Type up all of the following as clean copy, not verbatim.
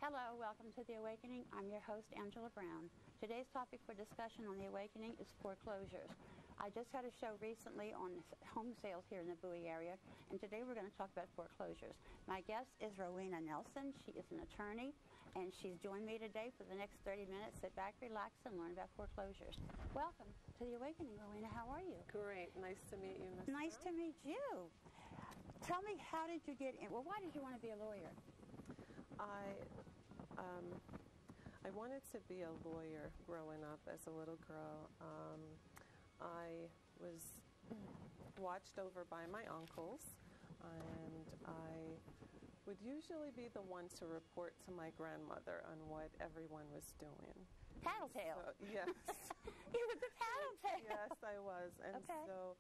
Hello, welcome to The Awakening. I'm your host, Angela Brown. Today's topic for discussion on The Awakening is foreclosures. I just had a show recently on home sales here in the Bowie area, and today we're going to talk about foreclosures. My guest is Rowena Nelson. She is an attorney, and she's joined me today for the next 30 minutes. Sit back, relax, and learn about foreclosures. Welcome to The Awakening, Rowena. How are you? Great. Nice to meet you, Ms. Nice Brown. to meet you. Tell me, how did you get in? Well, why did you want to be a lawyer? I wanted to be a lawyer growing up as a little girl. I was watched over by my uncles, and I would usually be the one to report to my grandmother on what everyone was doing. Tattletale. So, yes. You were the tattletale. Yes, I was. And okay. so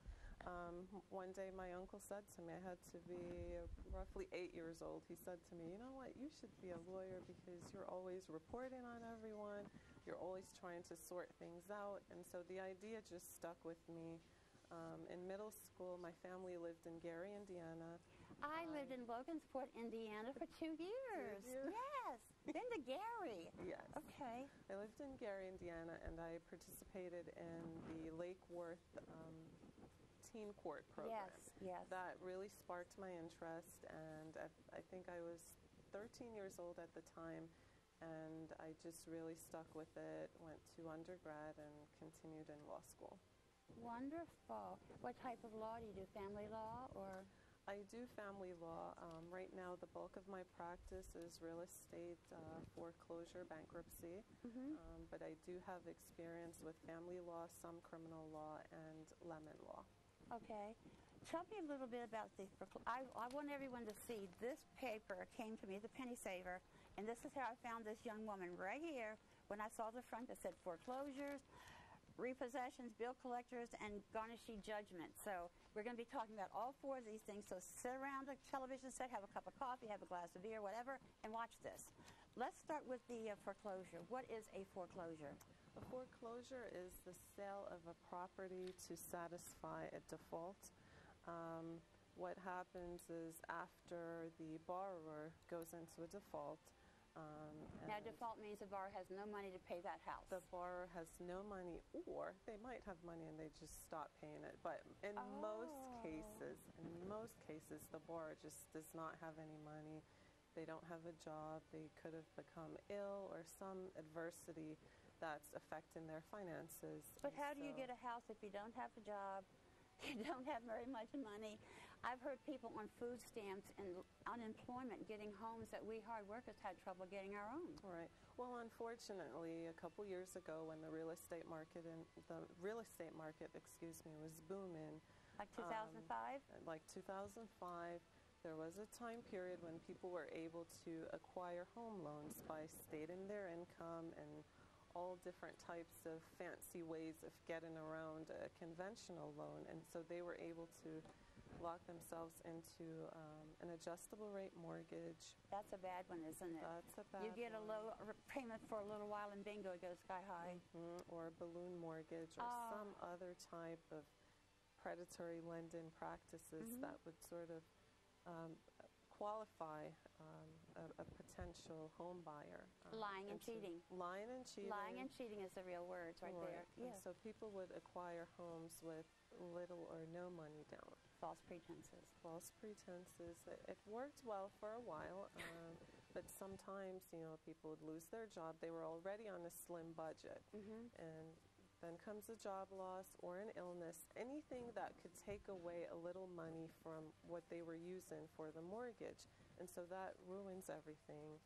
one day my uncle said to me, I had to be roughly 8 years old, he said to me, you know what, you should be a lawyer because you're always reporting on everyone, you're always trying to sort things out. And so the idea just stuck with me. In middle school, my family lived in Gary, Indiana. I lived in Logansport, Indiana for 2 years. Yes. Been to Gary. Yes. Okay. I lived in Gary, Indiana, and I participated in the Lake Worth teen court program. Yes, yes. That really sparked my interest, and I think I was 13 years old at the time, and I just really stuck with it, went to undergrad and continued in law school. Wonderful. What type of law do you do? Family law or? I do family law. Right now, the bulk of my practice is real estate, foreclosure, bankruptcy. But I do have experience with family law, some criminal law, and lemon law. Okay. Tell me a little bit about the I want everyone to see this paper came to me, the penny saver, and this is how I found this young woman right here. When I saw the front, it said foreclosures, repossessions, bill collectors, and garnishee judgment. So we're going to be talking about all four of these things. So sit around the television set, have a cup of coffee, have a glass of beer, whatever, and watch this. Let's start with the foreclosure. What is a foreclosure? A foreclosure is the sale of a property to satisfy a default. What happens is after the borrower goes into a default, now, default means the borrower has no money to pay that house. The borrower has no money, or they might have money and they just stop paying it. But in most cases, the borrower just does not have any money. They don't have a job. They could have become ill or some adversity that's affecting their finances. But how do you get a house if you don't have a job? You don't have very much money. I've heard people on food stamps and unemployment getting homes that we hard workers had trouble getting our own. Right. Well, unfortunately, a couple years ago, when the real estate market was booming, like 2005. Like 2005, there was a time period when people were able to acquire home loans by stating their income and all different types of fancy ways of getting around a conventional loan, and so they were able to lock themselves into an adjustable rate mortgage. That's a bad one, isn't it? That's a bad one. You get a low payment for a little while and bingo, it goes sky high. Or a balloon mortgage or some other type of predatory lending practices that would sort of qualify a potential home buyer. Lying and cheating. Lying and cheating. Lying and cheating is the real words right there. And yeah. so people would acquire homes with little or no money down. False pretenses. False pretenses. It worked well for a while, but sometimes, people would lose their job. They were already on a slim budget, and then comes a job loss or an illness, anything that could take away a little money from what they were using for the mortgage. And so that ruins everything.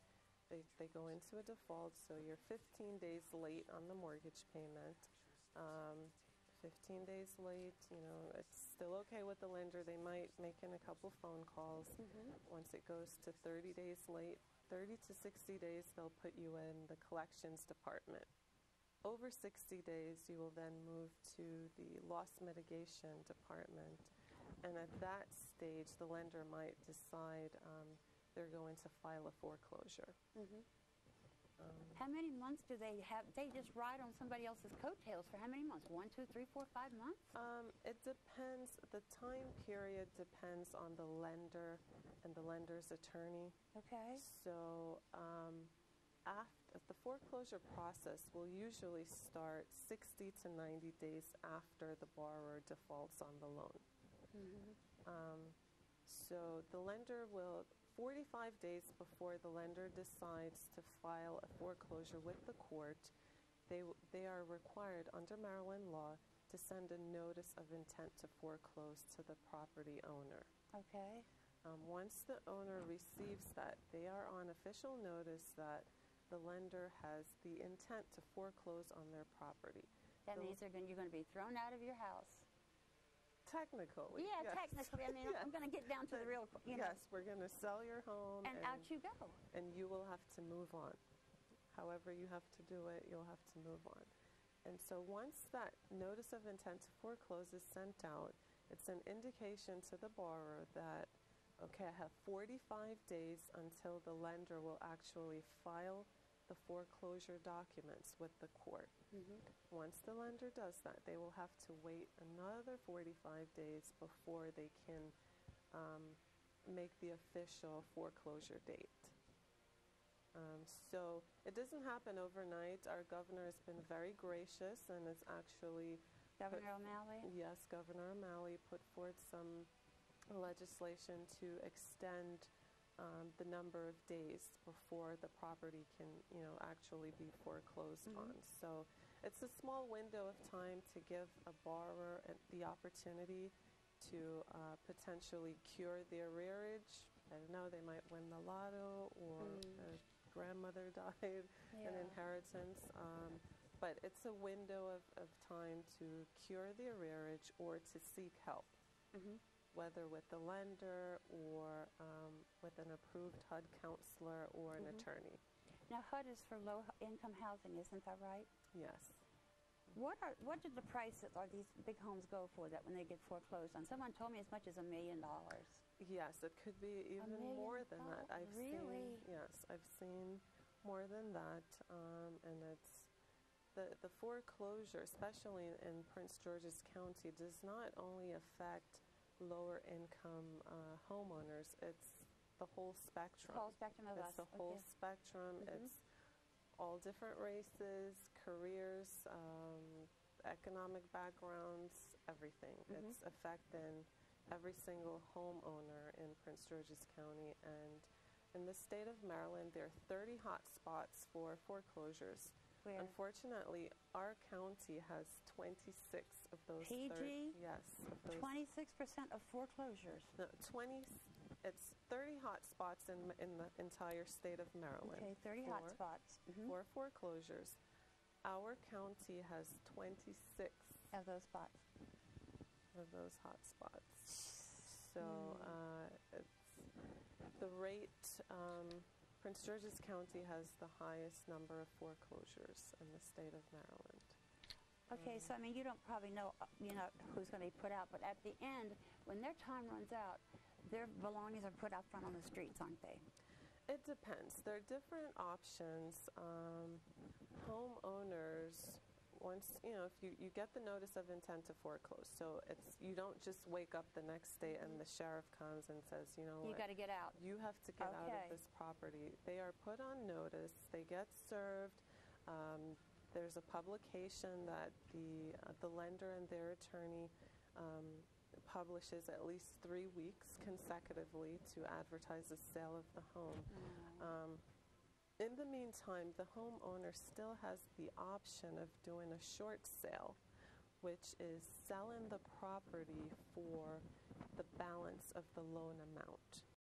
They go into a default, so you're 15 days late on the mortgage payment. 15 days late, it's still okay with the lender. They might make in a couple phone calls. Once it goes to 30 days late, 30 to 60 days, they'll put you in the collections department. Over 60 days, you will then move to the loss mitigation department. And at that stage, the lender might decide they're going to file a foreclosure. How many months do they have? They just ride on somebody else's coattails for how many months? 1, 2, 3, 4, 5 months? It depends. The time period depends on the lender and the lender's attorney. Okay. So the foreclosure process will usually start 60 to 90 days after the borrower defaults on the loan. So the lender will, 45 days before the lender decides to file a foreclosure with the court, they are required under Maryland law to send a notice of intent to foreclose to the property owner. Okay. Once the owner receives that, they are on official notice that the lender has the intent to foreclose on their property. That means you're going to be thrown out of your house. Technically. Yeah, yes. technically. I mean, yes. I'm going to get down to the real, Yes, we're going to sell your home. And out you go. And you will have to move on. However you have to do it, you'll have to move on. And so once that notice of intent to foreclose is sent out, it's an indication to the borrower that, okay, I have 45 days until the lender will actually file the foreclosure documents with the court. Once the lender does that, they will have to wait another 45 days before they can make the official foreclosure date. So it doesn't happen overnight. Our governor has been very gracious and has actually Governor O'Malley? Yes, Governor O'Malley put forth some legislation to extend the number of days before the property can, actually be foreclosed on. So it's a small window of time to give a borrower the opportunity to potentially cure the arrearage. I don't know, they might win the lotto, or a grandmother died, an inheritance. But it's a window of time to cure the arrearage or to seek help. Whether with the lender or with an approved HUD counselor or an attorney. Now, HUD is for low-income housing, isn't that right? Yes. What did the prices of these big homes go for that when they get foreclosed on? Someone told me as much as $1 million. Yes, it could be even more than that. I've seen more than that, and it's the foreclosure, especially in Prince George's County, does not only affect lower income homeowners. It's the whole spectrum. The whole spectrum of us. It's the whole spectrum. It's all different races, careers, economic backgrounds, everything. It's affecting every single homeowner in Prince George's County. And in the state of Maryland, there are 30 hot spots for foreclosures. Where? Unfortunately, our county has 26 of those. PG? Yes. Of those 26% of foreclosures. No, 20. It's 30 hot spots in the entire state of Maryland. Okay, 30 hot spots. For foreclosures. Our county has 26 of those spots. Of those hot spots. So it's the rate. Prince George's County has the highest number of foreclosures in the state of Maryland. Okay, so I mean, you don't probably know, who's going to be put out, but at the end, when their time runs out, their belongings are put out front on the streets, aren't they? It depends. There are different options. Homeowners, once, if you get the notice of intent to foreclose, so you don't just wake up the next day and the sheriff comes and says, you got to get out. You have to get out of this property. They are put on notice. They get served. There's a publication that the lender and their attorney publishes at least 3 weeks consecutively to advertise the sale of the home. In the meantime, the homeowner still has the option of doing a short sale, which is selling the property for the balance of the loan amount.